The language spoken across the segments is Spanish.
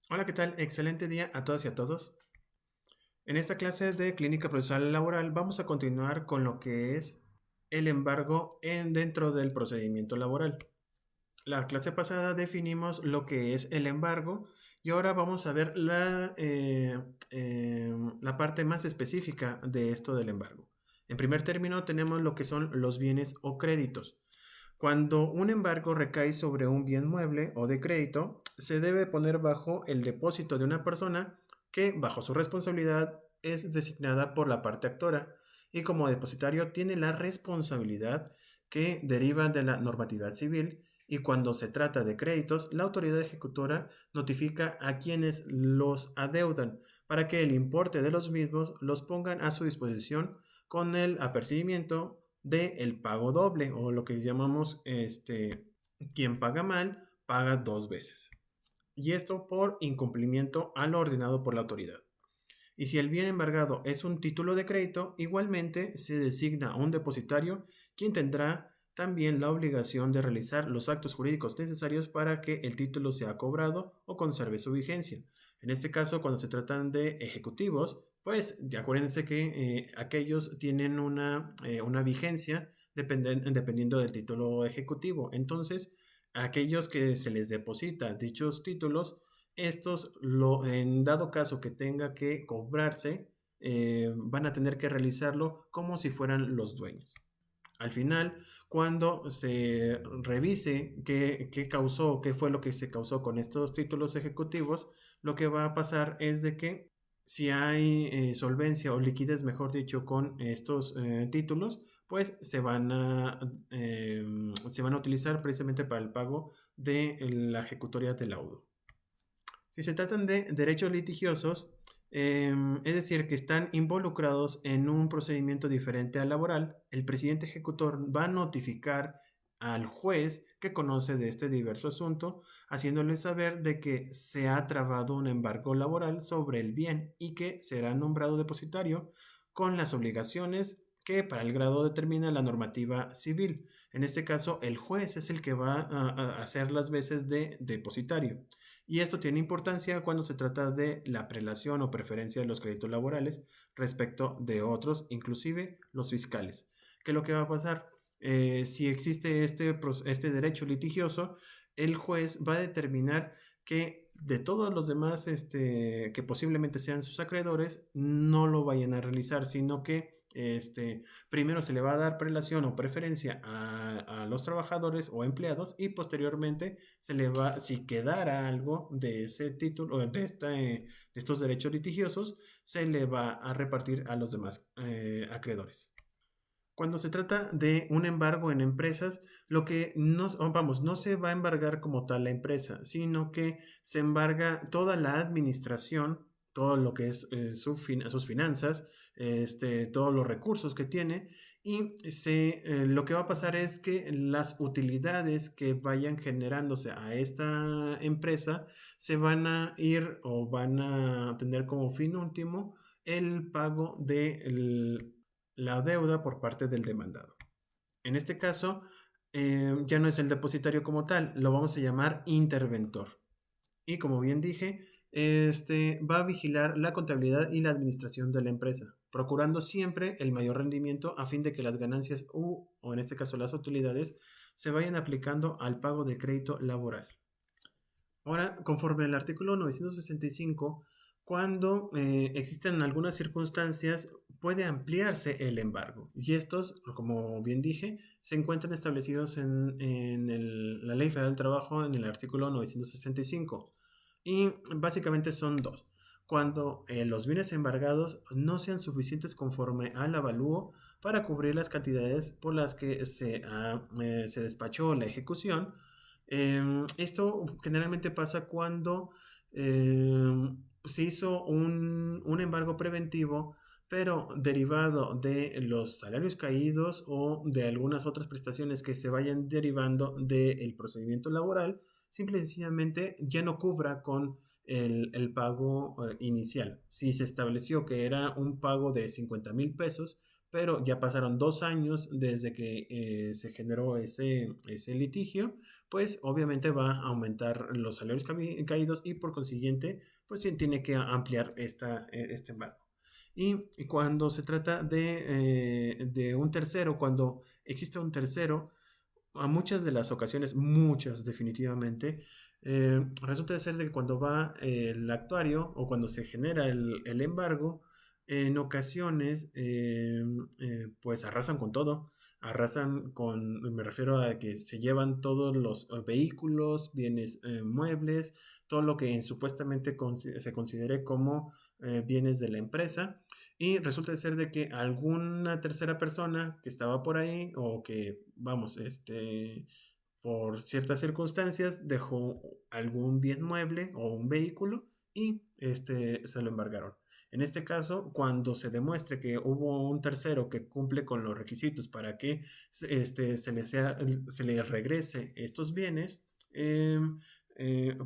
Hola, ¿qué tal? Excelente día a todas y a todos. En esta clase de clínica procesal laboral vamos a continuar con lo que es el embargo dentro del procedimiento laboral. La clase pasada definimos lo que es el embargo y ahora vamos a ver la parte más específica de esto del embargo. En primer término tenemos lo que son los bienes o créditos. Cuando un embargo recae sobre un bien mueble o de crédito, se debe poner bajo el depósito de una persona que, bajo su responsabilidad, es designada por la parte actora y como depositario tiene la responsabilidad que deriva de la normatividad civil y cuando se trata de créditos, la autoridad ejecutora notifica a quienes los adeudan para que el importe de los mismos los pongan a su disposición con el apercibimiento del pago doble o lo que llamamos quien paga mal paga dos veces. Y esto por incumplimiento a lo ordenado por la autoridad. Y si el bien embargado es un título de crédito, igualmente se designa a un depositario quien tendrá también la obligación de realizar los actos jurídicos necesarios para que el título sea cobrado o conserve su vigencia. En este caso, cuando se tratan de ejecutivos, pues ya acuérdense que aquellos tienen una vigencia dependiendo del título ejecutivo. Entonces, aquellos que se les deposita dichos títulos en dado caso que tenga que cobrarse, van a tener que realizarlo como si fueran los dueños. Al final, cuando se revise qué causó, qué fue lo que se causó con estos títulos ejecutivos, lo que va a pasar es de que si hay solvencia o liquidez, mejor dicho, con estos títulos, pues se van a utilizar precisamente para el pago de la ejecutoria del laudo. Si se tratan de derechos litigiosos, es decir, que están involucrados en un procedimiento diferente al laboral, el presidente ejecutor va a notificar al juez que conoce de este diverso asunto, haciéndole saber de que se ha trabado un embargo laboral sobre el bien y que será nombrado depositario con las obligaciones que para el grado determina la normativa civil. En este caso, el juez es el que va a hacer las veces de depositario. Y esto tiene importancia cuando se trata de la prelación o preferencia de los créditos laborales respecto de otros, inclusive los fiscales. ¿Qué es lo que va a pasar? Si existe este derecho litigioso, el juez va a determinar que de todos los demás que posiblemente sean sus acreedores, no lo vayan a realizar, sino que primero se le va a dar prelación o preferencia a los trabajadores o empleados y posteriormente si quedara algo de ese título, de estos derechos litigiosos, se le va a repartir a los demás acreedores. Cuando se trata de un embargo en empresas, lo que no se va a embargar como tal la empresa, sino que se embarga toda la administración, todo lo que es sus finanzas, todos los recursos que tiene, y lo que va a pasar es que las utilidades que vayan generándose a esta empresa se van a ir o van a tener como fin último el pago de la deuda por parte del demandado. En este caso, ya no es el depositario como tal, lo vamos a llamar interventor. Y como bien dije, va a vigilar la contabilidad y la administración de la empresa, procurando siempre el mayor rendimiento a fin de que las ganancias o en este caso las utilidades se vayan aplicando al pago del crédito laboral. Ahora, conforme al artículo 965, cuando existen algunas circunstancias, puede ampliarse el embargo. Y estos, como bien dije, se encuentran establecidos en la Ley Federal del Trabajo en el artículo 965. Y básicamente son dos. Cuando los bienes embargados no sean suficientes conforme al avalúo para cubrir las cantidades por las que se despachó la ejecución. Esto generalmente pasa cuando se hizo un embargo preventivo, pero derivado de los salarios caídos o de algunas otras prestaciones que se vayan derivando del procedimiento laboral, simple y sencillamente ya no cubra con el pago inicial. Si se estableció que era un pago de 50,000 pesos, pero ya pasaron 2 años desde que se generó ese litigio, pues obviamente va a aumentar los salarios caídos y por consiguiente, pues tiene que ampliar este embargo. Y cuando se trata de un tercero, cuando existe un tercero, a muchas de las ocasiones, muchas definitivamente, resulta ser de que cuando va el actuario o cuando se genera el embargo, en ocasiones pues arrasan con todo, me refiero a que se llevan todos los vehículos, bienes muebles, todo lo que supuestamente se considere como bienes de la empresa y resulta ser de que alguna tercera persona que estaba por ahí o que, vamos, por ciertas circunstancias dejó algún bien mueble o un vehículo y se lo embargaron. En este caso, cuando se demuestre que hubo un tercero que cumple con los requisitos para que se le regrese estos bienes,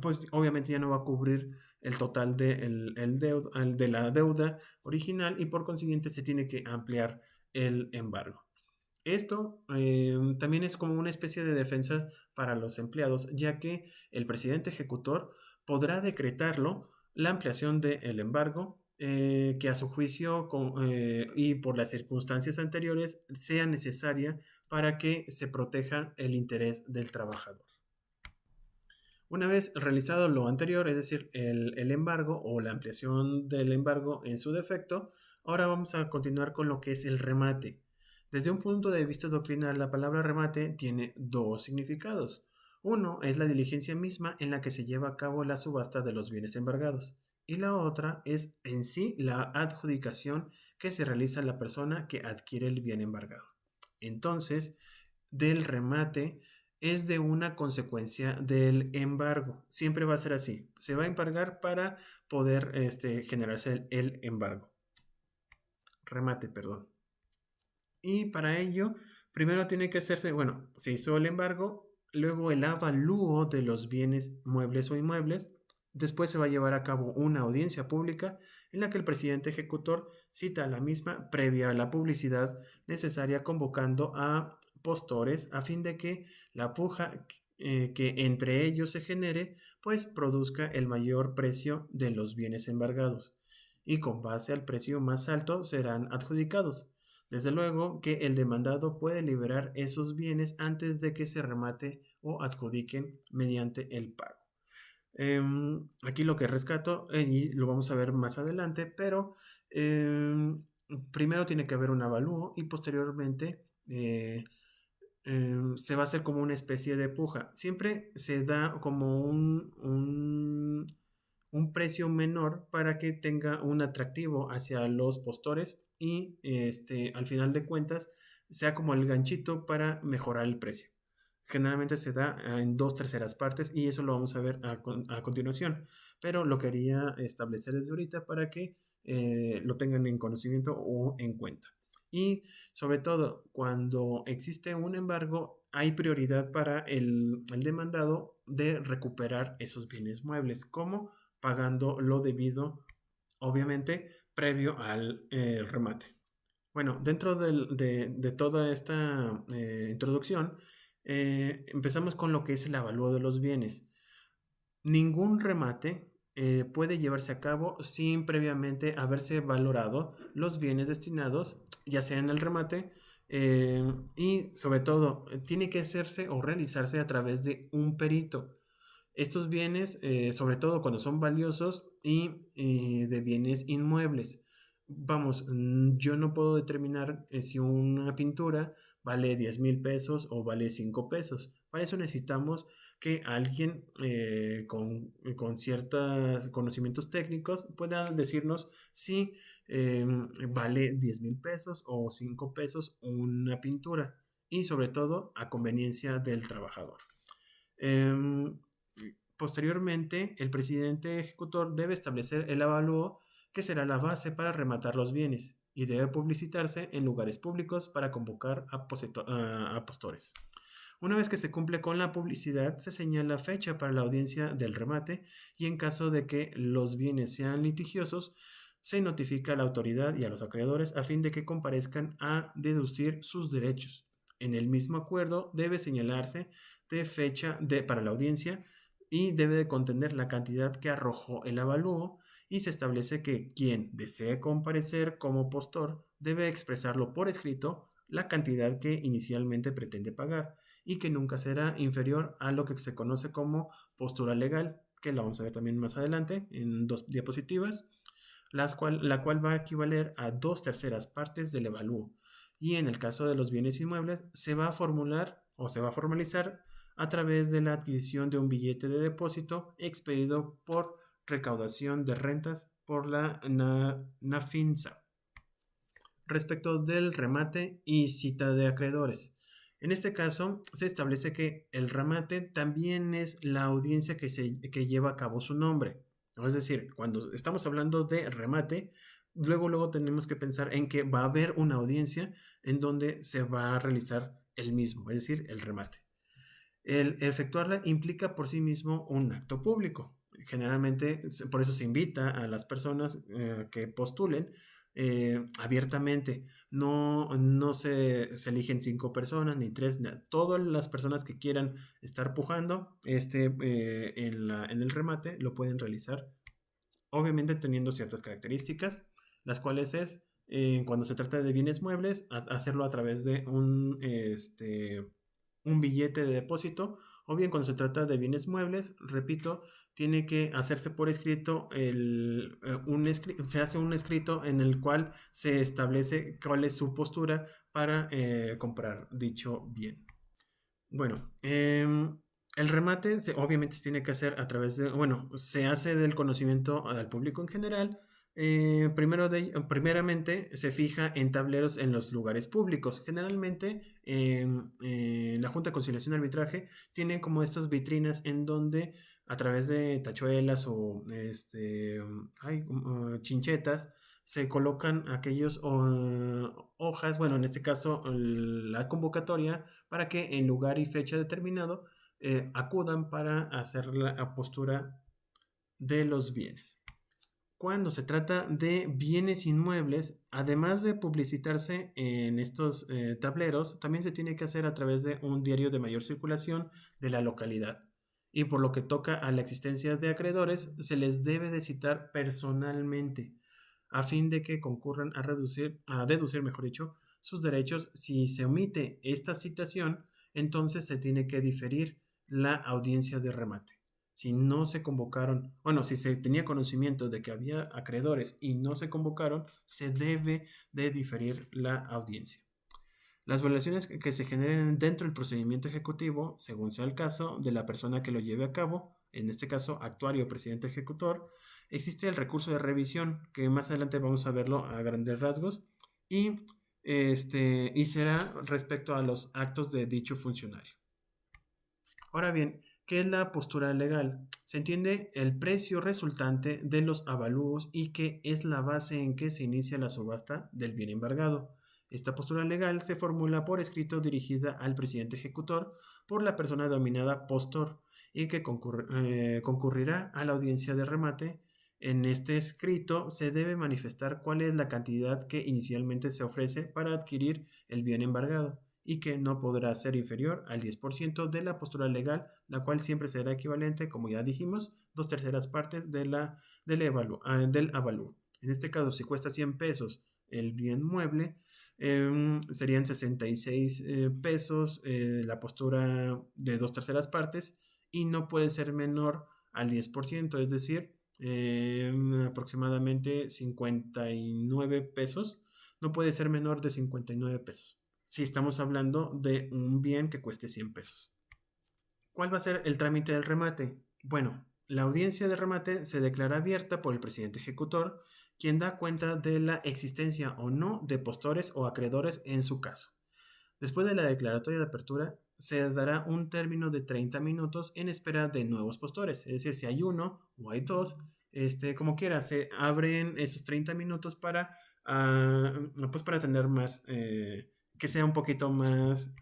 pues obviamente ya no va a cubrir el total de la deuda original y por consiguiente se tiene que ampliar el embargo. Esto también es como una especie de defensa para los empleados, ya que el presidente ejecutor podrá decretarlo la ampliación del embargo que a su juicio y por las circunstancias anteriores sea necesaria para que se proteja el interés del trabajador. Una vez realizado lo anterior, es decir, el embargo o la ampliación del embargo en su defecto, ahora vamos a continuar con lo que es el remate. Desde un punto de vista doctrinal, la palabra remate tiene dos significados. Uno es la diligencia misma en la que se lleva a cabo la subasta de los bienes embargados. Y la otra es en sí la adjudicación que se realiza a la persona que adquiere el bien embargado. Entonces, del remate es de una consecuencia del embargo. Siempre va a ser así. Se va a embargar para poder generarse el embargo. Remate, perdón. Y para ello, primero tiene que hacerse, bueno, se hizo el embargo, luego el avalúo de los bienes muebles o inmuebles. Después se va a llevar a cabo una audiencia pública en la que el presidente ejecutor cita a la misma previa a la publicidad necesaria convocando a postores a fin de que la puja que entre ellos se genere pues produzca el mayor precio de los bienes embargados y con base al precio más alto serán adjudicados. Desde luego que el demandado puede liberar esos bienes antes de que se remate o adjudiquen mediante el pago. Aquí lo que rescato, y lo vamos a ver más adelante, pero primero tiene que haber un avalúo y posteriormente se va a hacer como una especie de puja. Siempre se da como un precio menor para que tenga un atractivo hacia los postores y al final de cuentas sea como el ganchito para mejorar el precio. Generalmente se da en 2/3 partes y eso lo vamos a ver a continuación, pero lo quería establecer desde ahorita para que lo tengan en conocimiento o en cuenta. Y sobre todo, cuando existe un embargo, hay prioridad para el demandado de recuperar esos bienes muebles, como pagando lo debido, obviamente, previo al remate. Bueno, dentro de toda esta introducción, empezamos con lo que es el avalúo de los bienes. Ningún remate puede llevarse a cabo sin previamente haberse valorado los bienes destinados, ya sea en el remate, y sobre todo tiene que hacerse o realizarse a través de un perito. Estos bienes, sobre todo cuando son valiosos y de bienes inmuebles. Vamos, yo no puedo determinar si una pintura vale 10,000 pesos o vale 5 pesos. Para eso necesitamos que alguien con ciertos conocimientos técnicos pueda decirnos si vale 10,000 pesos o 5 pesos una pintura y sobre todo a conveniencia del trabajador. Posteriormente, el presidente ejecutor debe establecer el avalúo que será la base para rematar los bienes y debe publicitarse en lugares públicos para convocar a postores. Una vez que se cumple con la publicidad, se señala fecha para la audiencia del remate y en caso de que los bienes sean litigiosos, se notifica a la autoridad y a los acreedores a fin de que comparezcan a deducir sus derechos. En el mismo acuerdo debe señalarse de fecha para la audiencia y debe de contener la cantidad que arrojó el avalúo, y se establece que quien desee comparecer como postor debe expresarlo por escrito la cantidad que inicialmente pretende pagar y que nunca será inferior a lo que se conoce como postura legal, que la vamos a ver también más adelante en 2 diapositivas, la cual va a equivaler a 2/3 partes del avalúo. Y en el caso de los bienes inmuebles, se va a formular o se va a formalizar a través de la adquisición de un billete de depósito expedido por recaudación de rentas por la NAFINSA respecto del remate y cita de acreedores. En este caso, se establece que el remate también es la audiencia que lleva a cabo su nombre. Es decir, cuando estamos hablando de remate, luego tenemos que pensar en que va a haber una audiencia en donde se va a realizar el mismo, es decir, el remate. El efectuarla implica por sí mismo un acto público. Generalmente, por eso se invita a las personas que postulen abiertamente. No se eligen 5 personas ni 3. Todas las personas que quieran estar pujando en el remate lo pueden realizar, obviamente teniendo ciertas características, las cuales es, cuando se trata de bienes muebles, hacerlo a través de un billete de depósito, o bien cuando se trata de bienes muebles, repito, tiene que hacerse por escrito, se hace un escrito en el cual se establece cuál es su postura para comprar dicho bien. Bueno, el remate obviamente se tiene que hacer a través de, bueno, se hace del conocimiento al público en general. Primeramente se fija en tableros en los lugares públicos. Generalmente la Junta de Conciliación y Arbitraje tiene como estas vitrinas en donde a través de tachuelas o chinchetas se colocan aquellos hojas, bueno, en este caso la convocatoria, para que en lugar y fecha determinado acudan para hacer la postura de los bienes. Cuando se trata de bienes inmuebles, además de publicitarse en estos tableros, también se tiene que hacer a través de un diario de mayor circulación de la localidad. Y por lo que toca a la existencia de acreedores, se les debe de citar personalmente, a fin de que concurran a deducir, mejor dicho, sus derechos. Si se omite esta citación, entonces se tiene que diferir la audiencia de remate. Si no se convocaron, bueno, si se tenía conocimiento de que había acreedores y no se convocaron, se debe de diferir la audiencia. Las violaciones que se generen dentro del procedimiento ejecutivo, según sea el caso de la persona que lo lleve a cabo, en este caso actuario o presidente ejecutor, existe el recurso de revisión, que más adelante vamos a verlo a grandes rasgos, y será respecto a los actos de dicho funcionario. Ahora bien, ¿qué es la postura legal? Se entiende el precio resultante de los avalúos y que es la base en que se inicia la subasta del bien embargado. Esta postura legal se formula por escrito dirigida al presidente ejecutor por la persona denominada postor y que concurrirá a la audiencia de remate. En este escrito se debe manifestar cuál es la cantidad que inicialmente se ofrece para adquirir el bien embargado y que no podrá ser inferior al 10% de la postura legal, la cual siempre será equivalente, como ya dijimos, 2/3 partes del avalúo. En este caso, si cuesta 100 pesos el bien mueble, serían 66 pesos la postura de 2/3 partes, y no puede ser menor al 10%, es decir, aproximadamente 59 pesos. No puede ser menor de 59 pesos si estamos hablando de un bien que cueste 100 pesos. ¿Cuál va a ser el trámite del remate? Bueno, la audiencia de remate se declara abierta por el presidente ejecutor, quien da cuenta de la existencia o no de postores o acreedores en su caso. Después de la declaratoria de apertura, se dará un término de 30 minutos en espera de nuevos postores. Es decir, si hay uno o hay dos, como quiera, se abren esos 30 minutos para tener más, que sea un poquito más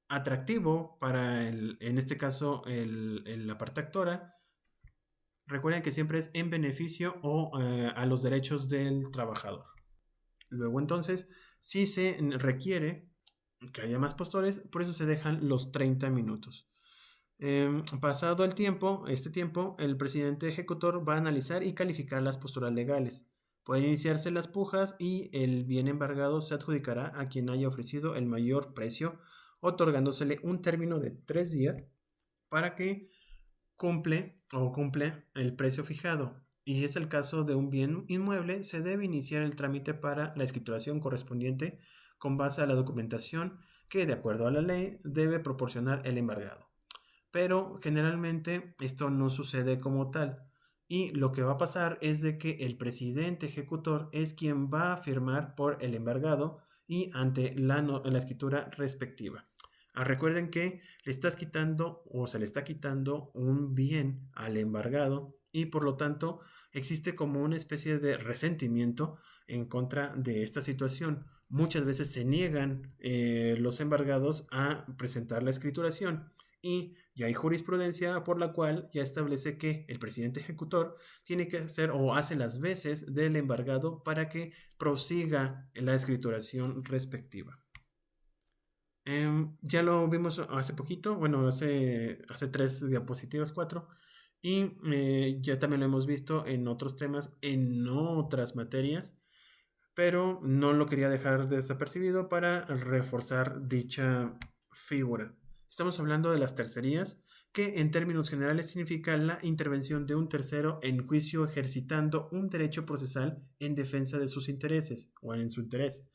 atractivo para en este caso, la parte actora, Recuerden que siempre es en beneficio o a los derechos del trabajador. Luego entonces, si se requiere que haya más postores, por eso se dejan los 30 minutos. Pasado el tiempo, el presidente ejecutor va a analizar y calificar las posturas legales. Pueden iniciarse las pujas y el bien embargado se adjudicará a quien haya ofrecido el mayor precio, otorgándosele un término de 3 días para que cumple el precio fijado. Y si es el caso de un bien inmueble, se debe iniciar el trámite para la escrituración correspondiente con base a la documentación que, de acuerdo a la ley, debe proporcionar el embargado. Pero generalmente esto no sucede como tal. Y lo que va a pasar es de que el presidente ejecutor es quien va a firmar por el embargado y ante la escritura respectiva. Recuerden que le estás quitando o se le está quitando un bien al embargado y por lo tanto existe como una especie de resentimiento en contra de esta situación. Muchas veces se niegan los embargados a presentar la escrituración y ya hay jurisprudencia por la cual ya establece que el presidente ejecutor tiene que hacer o hace las veces del embargado para que prosiga la escrituración respectiva. Ya lo vimos hace poquito, bueno, hace 3 diapositivas, 4, y ya también lo hemos visto en otros temas, en otras materias, pero no lo quería dejar desapercibido para reforzar dicha figura. Estamos hablando de las tercerías, que en términos generales significa la intervención de un tercero en juicio ejercitando un derecho procesal en defensa de sus intereses o en su interés.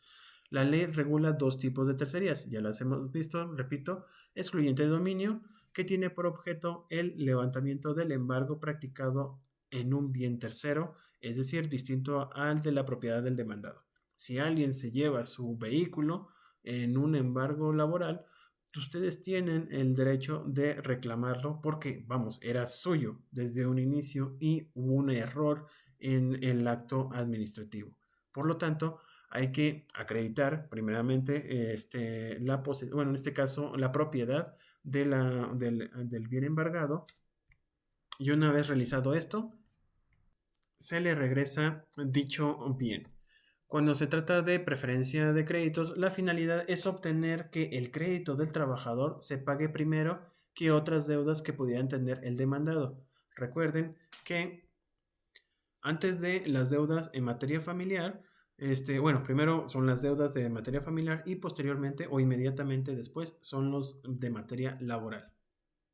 La ley regula 2 tipos de tercerías, ya las hemos visto, repito, excluyente de dominio, que tiene por objeto el levantamiento del embargo practicado en un bien tercero, es decir, distinto al de la propiedad del demandado. Si alguien se lleva su vehículo en un embargo laboral, ustedes tienen el derecho de reclamarlo porque, vamos, era suyo desde un inicio y hubo un error en el acto administrativo. Por lo tanto, hay que acreditar primeramente en este caso la propiedad del bien embargado, y una vez realizado esto se le regresa dicho bien. Cuando se trata de preferencia de créditos, la finalidad es obtener que el crédito del trabajador se pague primero que otras deudas que pudiera tener el demandado. Recuerden que antes de las deudas en materia familiar, primero son las deudas de materia familiar y posteriormente o inmediatamente después son los de materia laboral.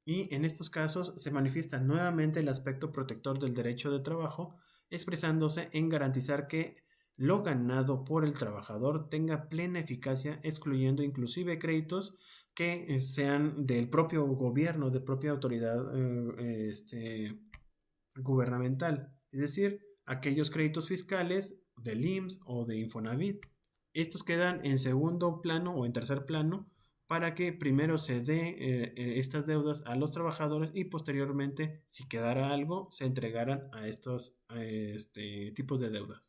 Y en estos casos se manifiesta nuevamente el aspecto protector del derecho de trabajo, expresándose en garantizar que lo ganado por el trabajador tenga plena eficacia, excluyendo inclusive créditos que sean del propio gobierno, de propia autoridad gubernamental, es decir, aquellos créditos fiscales del IMSS o de Infonavit. Estos quedan en segundo plano o en tercer plano para que primero se dé estas deudas a los trabajadores y posteriormente, si quedara algo, se entregaran a estos tipos de deudas.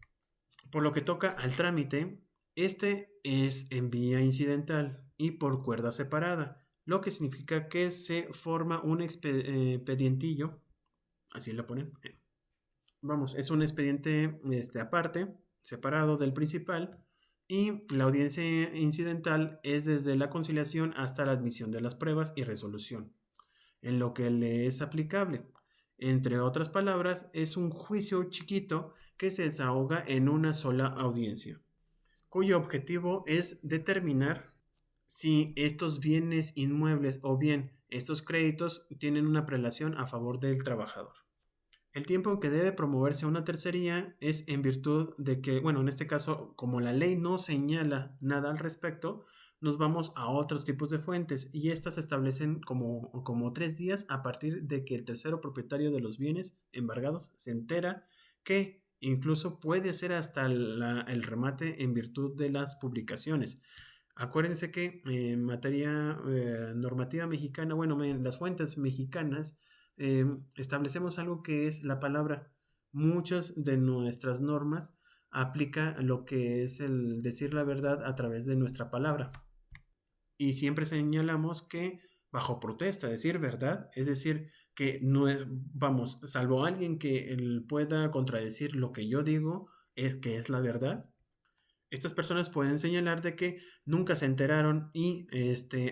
Por lo que toca al trámite, este es en vía incidental y por cuerda separada, lo que significa que se forma un expedientillo, así lo ponen. Vamos, es un expediente aparte, separado del principal, y la audiencia incidental es desde la conciliación hasta la admisión de las pruebas y resolución, en lo que le es aplicable. Entre otras palabras, es un juicio chiquito que se desahoga en una sola audiencia, cuyo objetivo es determinar si estos bienes inmuebles o bien estos créditos tienen una prelación a favor del trabajador. El tiempo en que debe promoverse una tercería es en virtud de que, bueno, en este caso, como la ley no señala nada al respecto, nos vamos a otros tipos de fuentes y estas se establecen como 3 días a partir de que el tercero propietario de los bienes embargados se entera, que incluso puede ser hasta el remate en virtud de las publicaciones. Acuérdense que en materia normativa mexicana, bueno, en las fuentes mexicanas, establecemos algo que es la palabra. Muchas de nuestras normas aplica lo que es el decir la verdad a través de nuestra palabra. Y siempre señalamos que bajo protesta, decir verdad, es decir, que no es, vamos, salvo alguien que él pueda contradecir lo que yo digo, es que es la verdad. Estas personas pueden señalar de que nunca se enteraron y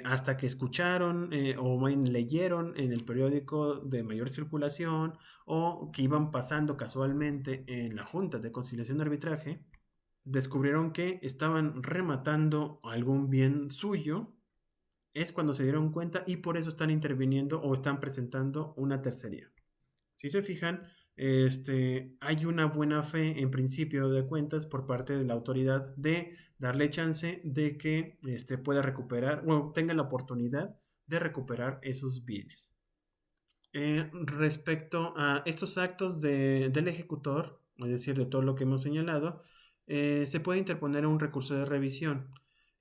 hasta que escucharon o bien leyeron en el periódico de mayor circulación o que iban pasando casualmente en la Junta de Conciliación y Arbitraje, descubrieron que estaban rematando algún bien suyo, es cuando se dieron cuenta y por eso están interviniendo o están presentando una tercería. Si se fijan, hay una buena fe en principio de cuentas por parte de la autoridad de darle chance de que pueda recuperar o tenga la oportunidad de recuperar esos bienes. Respecto a estos actos del ejecutor, es decir, de todo lo que hemos señalado, se puede interponer un recurso de revisión,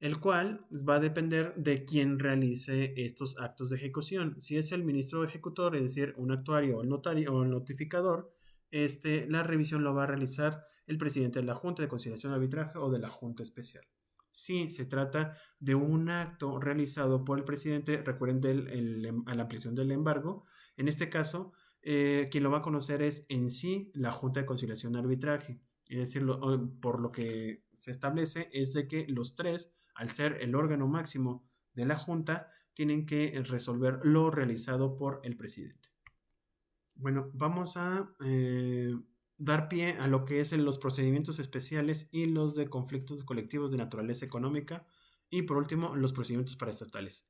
el cual va a depender de quién realice estos actos de ejecución. Si es el ministro ejecutor, es decir, un actuario o el notario o el notificador, la revisión lo va a realizar el presidente de la Junta de Conciliación y Arbitraje o de la Junta Especial. Si se trata de un acto realizado por el presidente, recuerden a la ampliación del embargo, en este caso, quien lo va a conocer es en sí la Junta de Conciliación y Arbitraje. Es decir, por lo que se establece es de que los tres, al ser el órgano máximo de la Junta, tienen que resolver lo realizado por el presidente. Bueno, vamos a dar pie a lo que es los procedimientos especiales y los de conflictos colectivos de naturaleza económica y por último los procedimientos paraestatales.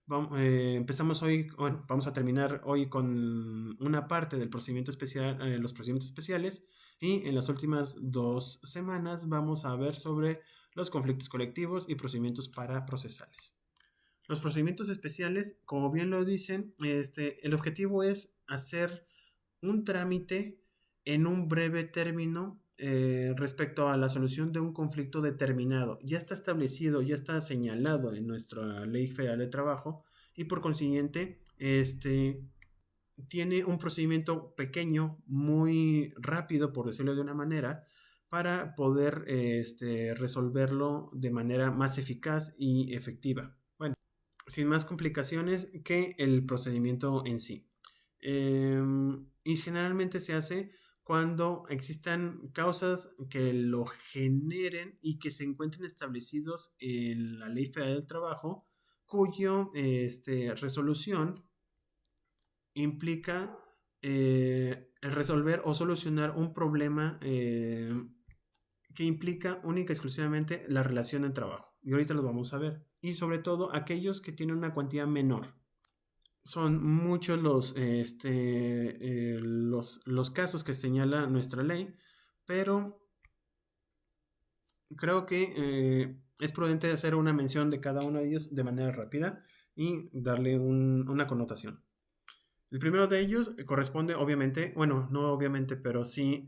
Empezamos hoy, bueno, vamos a terminar hoy con una parte del procedimiento especial, los procedimientos especiales y en las últimas 2 semanas vamos a ver sobre los conflictos colectivos y procedimientos paraprocesales. Los procedimientos especiales, como bien lo dicen, el objetivo es hacer un trámite en un breve término respecto a la solución de un conflicto determinado. Ya está establecido, ya está señalado en nuestra Ley Federal de Trabajo y por consiguiente tiene un procedimiento pequeño, muy rápido, por decirlo de una manera, para poder resolverlo de manera más eficaz y efectiva. Bueno, sin más complicaciones que el procedimiento en sí. Y generalmente se hace cuando existan causas que lo generen y que se encuentren establecidos en la Ley Federal del Trabajo, cuyo resolución implica resolver o solucionar un problema que implica única y exclusivamente la relación en trabajo. Y ahorita lo vamos a ver. Y sobre todo aquellos que tienen una cuantía menor. Son muchos los casos que señala nuestra ley, pero creo que es prudente hacer una mención de cada uno de ellos de manera rápida y darle una connotación. El primero de ellos corresponde, obviamente, bueno, no obviamente, pero sí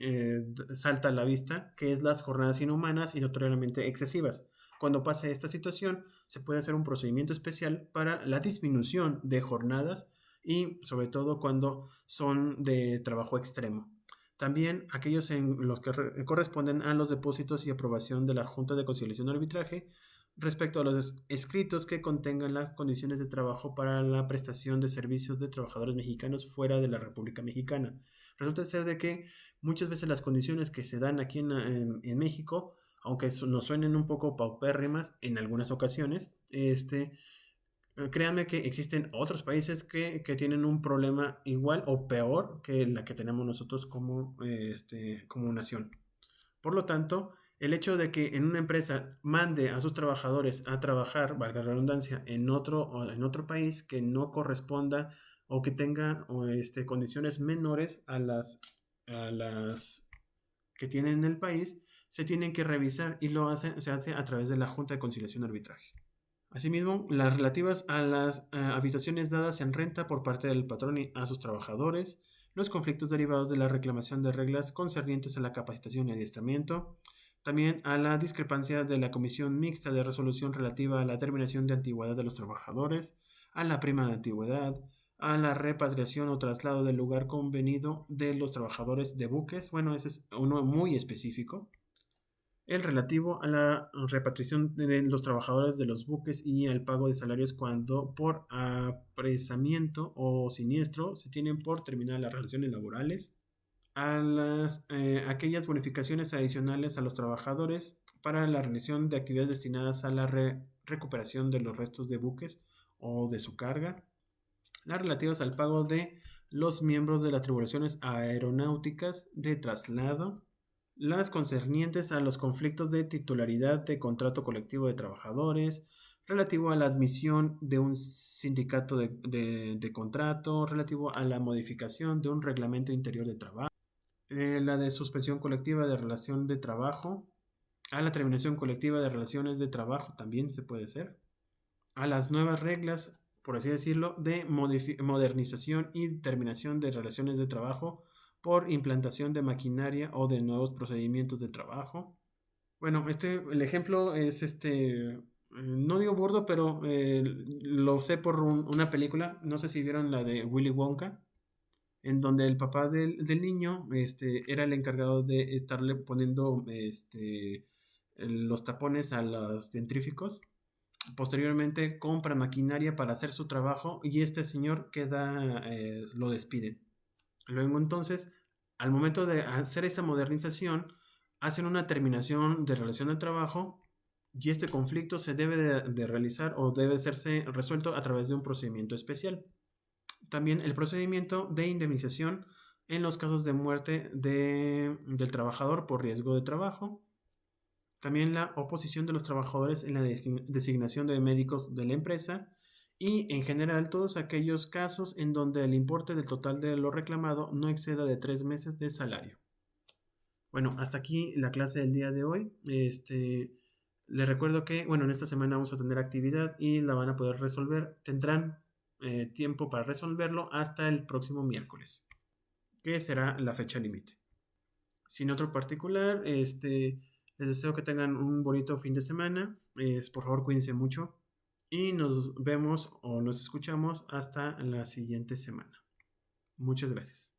salta a la vista, que es las jornadas inhumanas y notoriamente excesivas. Cuando pase esta situación, se puede hacer un procedimiento especial para la disminución de jornadas y sobre todo cuando son de trabajo extremo. También aquellos en los que corresponden a los depósitos y aprobación de la Junta de Conciliación y Arbitraje respecto a los escritos que contengan las condiciones de trabajo para la prestación de servicios de trabajadores mexicanos fuera de la República Mexicana. Resulta ser de que muchas veces las condiciones que se dan aquí en México, aunque nos suenen un poco paupérrimas en algunas ocasiones, créanme que existen otros países que tienen un problema igual o peor que la que tenemos nosotros como nación. Por lo tanto, el hecho de que en una empresa mande a sus trabajadores a trabajar, valga la redundancia, en otro país que no corresponda o que tenga condiciones menores a las que tienen en el país, se tienen que revisar y se hace a través de la Junta de Conciliación y Arbitraje. Asimismo, las relativas a las habitaciones dadas en renta por parte del patrón a sus trabajadores, los conflictos derivados de la reclamación de reglas concernientes a la capacitación y adiestramiento, también a la discrepancia de la Comisión Mixta de Resolución relativa a la terminación de antigüedad de los trabajadores, a la prima de antigüedad, a la repatriación o traslado del lugar convenido de los trabajadores de buques. Bueno, ese es uno muy específico. el relativo a la repatriación de los trabajadores de los buques y al pago de salarios cuando por apresamiento o siniestro se tienen por terminar las relaciones laborales, aquellas bonificaciones adicionales a los trabajadores para la realización de actividades destinadas a la recuperación de los restos de buques o de su carga, las relativas al pago de los miembros de las tripulaciones aeronáuticas de traslado, las concernientes a los conflictos de titularidad de contrato colectivo de trabajadores, relativo a la admisión de un sindicato de contrato, relativo a la modificación de un reglamento interior de trabajo, la de suspensión colectiva de relación de trabajo, a la terminación colectiva de relaciones de trabajo también se puede hacer, a las nuevas reglas, por así decirlo, de modernización y terminación de relaciones de trabajo por implantación de maquinaria o de nuevos procedimientos de trabajo. Bueno, el ejemplo es no digo burdo, pero lo sé por una película, no sé si vieron la de Willy Wonka, en donde el papá del niño era el encargado de estarle poniendo los tapones a los científicos. Posteriormente compra maquinaria para hacer su trabajo y este señor lo despide. Luego entonces, al momento de hacer esa modernización, hacen una terminación de relación de trabajo y este conflicto se debe de realizar o debe serse resuelto a través de un procedimiento especial. También el procedimiento de indemnización en los casos de muerte del trabajador por riesgo de trabajo. También la oposición de los trabajadores en la designación de médicos de la empresa y en general todos aquellos casos en donde el importe del total de lo reclamado no exceda de 3 meses de salario. Bueno, hasta aquí la clase del día de hoy. Les recuerdo que, bueno, en esta semana vamos a tener actividad y la van a poder resolver. Tendrán tiempo para resolverlo hasta el próximo miércoles, que será la fecha límite. Sin otro particular, les deseo que tengan un bonito fin de semana. Por favor, cuídense mucho y nos vemos o nos escuchamos hasta la siguiente semana. Muchas gracias.